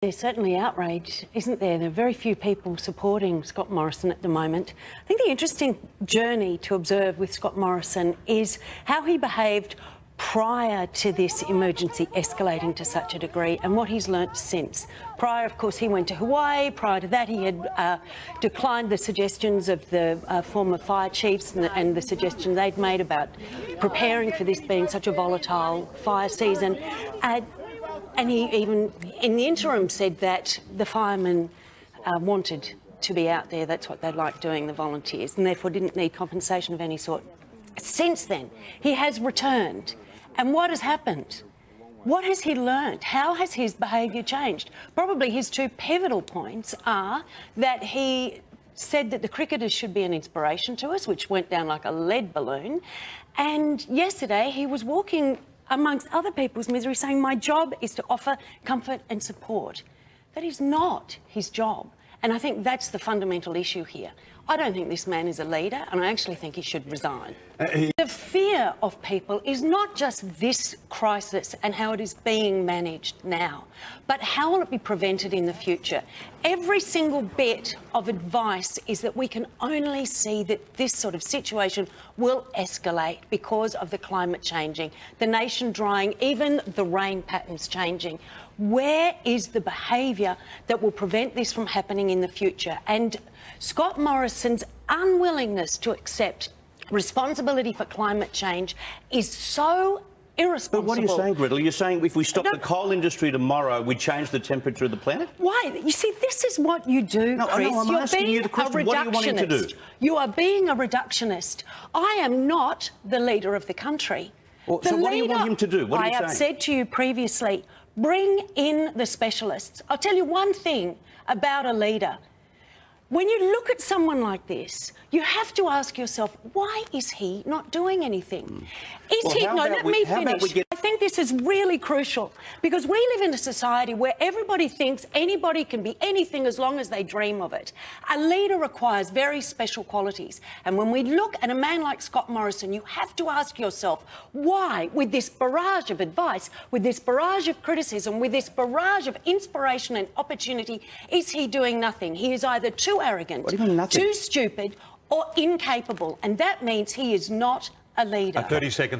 There's certainly outrage, isn't there? There are very few people supporting Scott Morrison at the moment. I think the interesting journey to observe with Scott Morrison is how he behaved prior to this emergency escalating to such a degree and what he's learnt since. Prior, of course, he went to Hawaii. Prior to that, he had declined the suggestions of the former fire chiefs and the suggestion they'd made about preparing for this being such a volatile fire season. And he even, in the interim, said that the firemen wanted to be out there. That's what they liked doing, the volunteers, and therefore didn't need compensation of any sort. Since then, he has returned. And what has happened? What has he learned? How has his behaviour changed? Probably his two pivotal points are that he said that the cricketers should be an inspiration to us, which went down like a lead balloon. And yesterday he was walking amongst other people's misery, saying, my job is to offer comfort and support. That is not his job. And I think that's the fundamental issue here. I don't think this man is a leader, and I actually think he should resign. The fear of people is not just this crisis and how it is being managed now, but how will it be prevented in the future? Every single bit of advice is that we can only see that this sort of situation will escalate because of the climate changing, the nation drying, even the rain patterns changing. Where is the behaviour that will prevent this from happening in the future? And Scott Morrison's unwillingness to accept responsibility for climate change is so irresponsible. But what are you saying, Gretel? You're saying if we stop the coal industry tomorrow, we change the temperature of the planet? Why? You see, this is what you do, Chris. No, I'm asking you the question. What are you wanting to do? You are being a reductionist. I am not the leader of the country. Well, so what do you want him to do? What are you saying? I have said to you previously, bring in the specialists. I'll tell you one thing about a leader. When you look at someone like this, you have to ask yourself, why is he not doing anything? Let me finish. I think this is really crucial because we live in a society where everybody thinks anybody can be anything as long as they dream of it. A leader requires very special qualities. And when we look at a man like Scott Morrison, you have to ask yourself, why, with this barrage of advice, with this barrage of criticism, with this barrage of inspiration and opportunity, is he doing nothing? He is either too arrogant, too stupid, or incapable. And that means he is not a leader. 30 seconds.